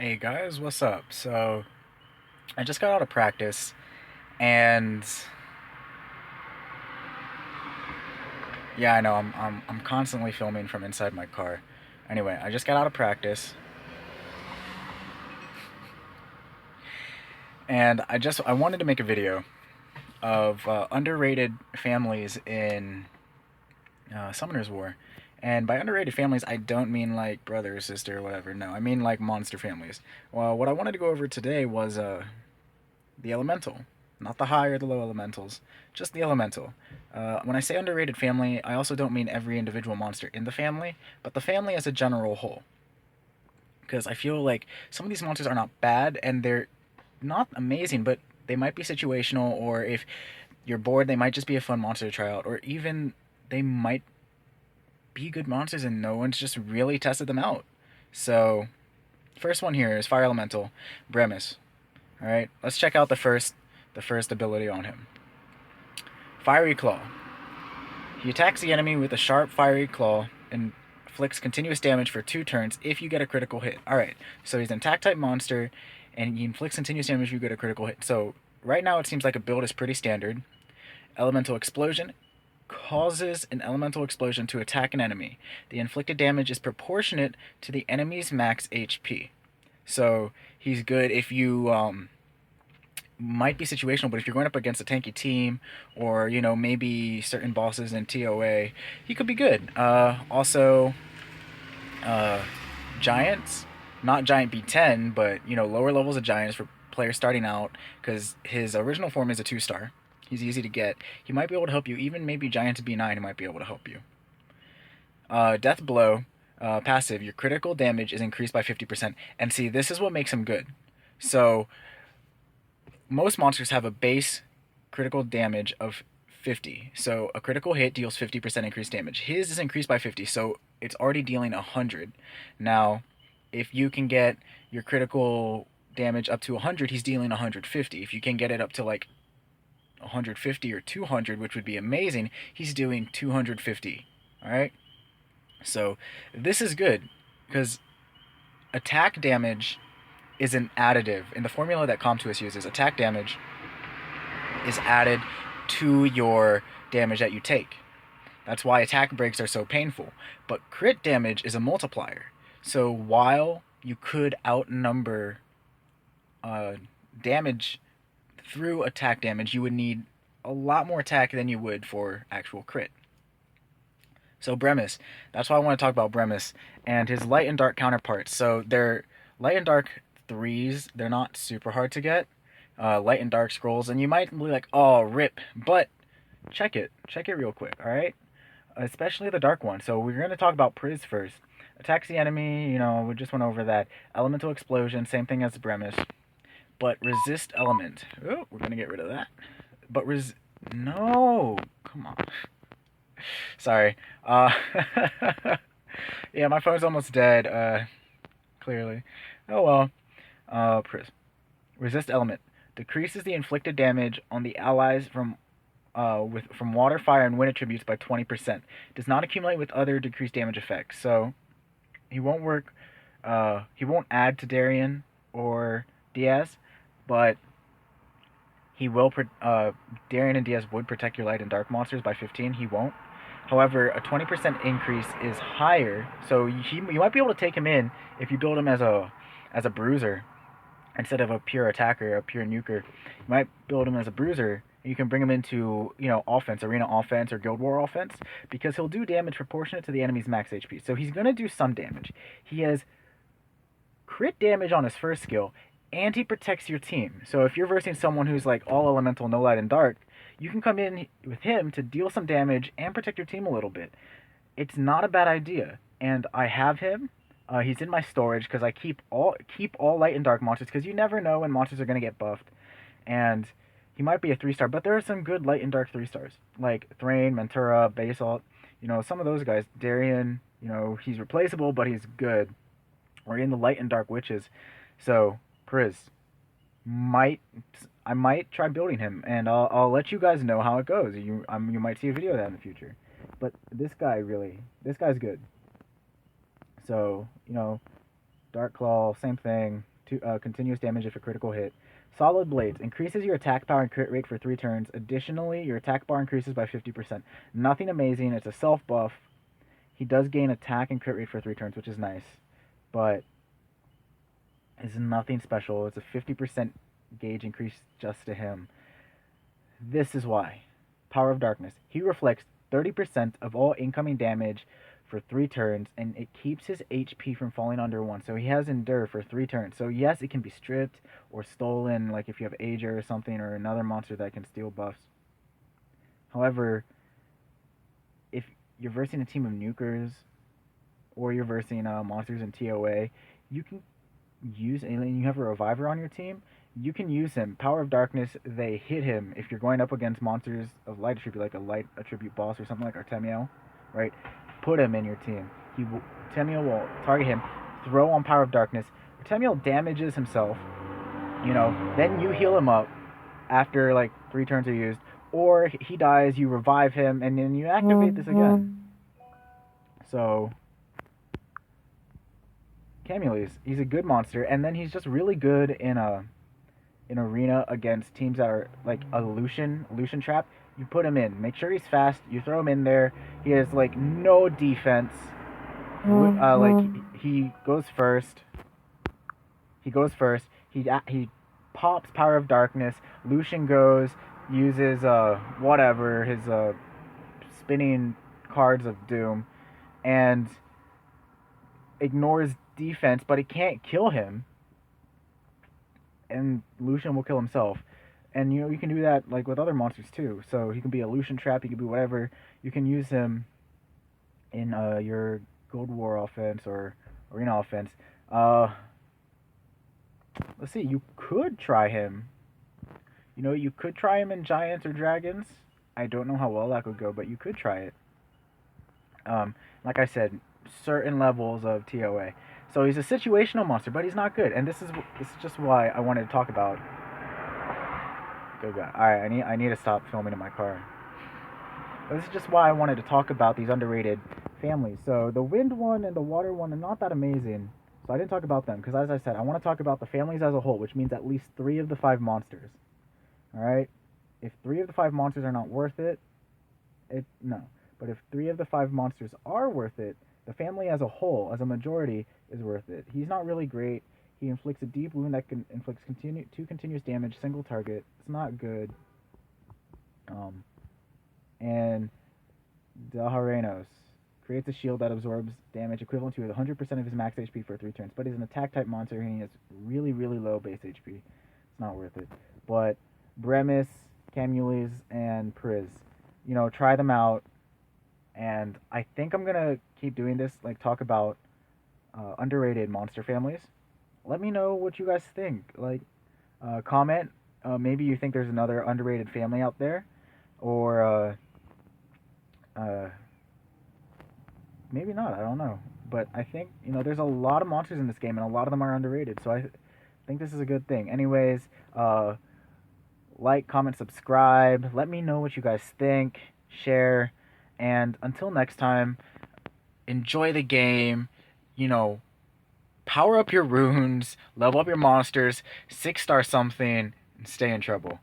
Hey guys, what's up? So, I just got out of practice and yeah, I know I'm constantly filming from inside my car. Anyway, I just got out of practice and I wanted to make a video of underrated families in Summoner's War. And by underrated families, I don't mean like brother or sister or whatever. No, I mean like monster families. Well, what I wanted to go over today was the elemental, not the high or the low elementals, just the elemental. When I say underrated family, I also don't mean every individual monster in the family, but the family as a general whole. Because I feel like some of these monsters are not bad and they're not amazing, but they might be situational, or if you're bored, they might just be a fun monster to try out, or even they might be good monsters and no one's just really tested them out. So, first one here is Fire Elemental, Bremis. All right, let's check out the first ability on him. Fiery Claw. He attacks the enemy with a sharp fiery claw and inflicts continuous damage for 2 turns if you get a critical hit. Alright, so he's an attack type monster and he inflicts continuous damage if you get a critical hit. So right now it seems like a build is pretty standard. Elemental Explosion causes an elemental explosion to attack an enemy. The inflicted damage is proportionate to the enemy's max HP. So he's good if you might be situational, but if you're going up against a tanky team, or maybe certain bosses in TOA, he could be good. Also, giants, not giant B10, but lower levels of giants for players starting out, because his original form is a 2-star. He's easy to get. He might be able to help you. Even maybe giants B9, he might be able to help you. Death Blow, passive. Your critical damage is increased by 50%. And see, this is what makes him good. So most monsters have a base critical damage of 50. So a critical hit deals 50% increased damage. His is increased by 50, so it's already dealing 100. Now, if you can get your critical damage up to 100, he's dealing 150. If you can get it up to like 150 or 200, which would be amazing, he's doing 250. All right? So this is good because attack damage is an additive. In the formula that Comtuous uses, attack damage is added to your damage that you take. That's why attack breaks are so painful. But crit damage is a multiplier. So while you could outnumber damage through attack damage, you would need a lot more attack than you would for actual crit. So Bremis, that's why I want to talk about Bremis and his light and dark counterparts. So they're light and dark threes. They're not super hard to get. Light and dark scrolls, and you might be like, oh, rip, but check it real quick, all right? Especially the dark one. So we're gonna talk about Priz first. Attacks the enemy. We just went over that. Elemental explosion, same thing as Bremis, but resist element. Oh, we're gonna get rid of that. But no, come on. Sorry. Yeah, my phone's almost dead. Clearly. Oh well. Priz. Resist element decreases the inflicted damage on the allies from water, fire, and wind attributes by 20%. Does not accumulate with other decreased damage effects. So he won't work. He won't add to Darien or Diaz, but he will. Darien and Diaz would protect your light and dark monsters by 15. He won't. However, a 20% increase is higher, so you might be able to take him in if you build him as a bruiser instead of a pure attacker, a pure nuker. You might build him as a bruiser. And you can bring him into offense, arena offense, or guild war offense, because he'll do damage proportionate to the enemy's max HP. So he's gonna do some damage. He has crit damage on his first skill, and he protects your team. So if you're versing someone who's like all elemental, no light and dark, you can come in with him to deal some damage and protect your team a little bit. It's not a bad idea, and I have him. He's in my storage because I keep all light and dark monsters, because you never know when monsters are gonna get buffed. And he might be a 3-star, but there are some good light and dark 3-stars like Thrain, Mentura, Basalt. Some of those guys. Darien, he's replaceable, but he's good. Or in the light and dark witches. So Priz, I might try building him, and I'll let you guys know how it goes. You might see a video of that in the future. But this guy's good. So Dark Claw, same thing. continuous damage if a critical hit. Solid Blades increases your attack power and crit rate for 3 turns. Additionally, your attack bar increases by 50%. Nothing amazing. It's a self buff. He does gain attack and crit rate for 3 turns, which is nice, but it's nothing special. It's a 50% gauge increase just to him. This is why. Power of Darkness. He reflects 30% of all incoming damage for 3 turns, and it keeps his HP from falling under 1. So he has Endure for 3 turns. So yes, it can be stripped or stolen, like if you have Ager or something, or another monster that can steal buffs. However, if you're versing a team of nukers, or you're versing monsters in TOA, you can use, and you have a Reviver on your team, you can use him. Power of Darkness, they hit him if you're going up against monsters of light attribute, like a light attribute boss or something like Artemio, right? Put him in your team. Artemio will target him, throw on Power of Darkness. Artemio damages himself, then you heal him up after like 3 turns are used, or he dies, you revive him, and then you activate this again. So Camile, he's a good monster, and then he's just really good in arena against teams that are like a Lucian trap. You put him in, make sure he's fast, you throw him in there. He has like no defense. He goes first. He pops Power of Darkness. Lucian goes, uses his spinning cards of doom, and ignores defense, but it can't kill him. And Lucian will kill himself. And you can do that like with other monsters too. So he can be a Lucian trap, he can be whatever. You can use him in your Gold War offense or Arena offense. Let's see, you could try him. You could try him in Giants or Dragons. I don't know how well that could go, but you could try it. Like I said, certain levels of TOA. So he's a situational monster, but he's not good. And this is just why I wanted to talk about. Good God. Alright, I need to stop filming in my car. But this is just why I wanted to talk about these underrated families. So the wind one and the water one are not that amazing. So I didn't talk about them, because as I said, I want to talk about the families as a whole, which means at least 3 of the 5 monsters. Alright? If 3 of the 5 monsters are not worth it, no. But if 3 of the 5 monsters are worth it, the family as a whole, as a majority, is worth it. He's not really great. He inflicts a deep wound that inflicts 2 continuous damage, single target. It's not good. And Dalharenos creates a shield that absorbs damage equivalent to 100% of his max HP for 3 turns. But he's an attack type monster and he has really, really low base HP. It's not worth it. But Bremis, Camule, and Priz, try them out. And I think I'm gonna keep doing this, like talk about underrated monster families. Let me know what you guys think. Like, comment. Maybe you think there's another underrated family out there, or maybe not. I don't know. But I think there's a lot of monsters in this game, and a lot of them are underrated. So I think this is a good thing. Anyways, like, comment, subscribe. Let me know what you guys think. Share. And until next time, enjoy the game, power up your runes, level up your monsters, 6-star something, and stay in trouble.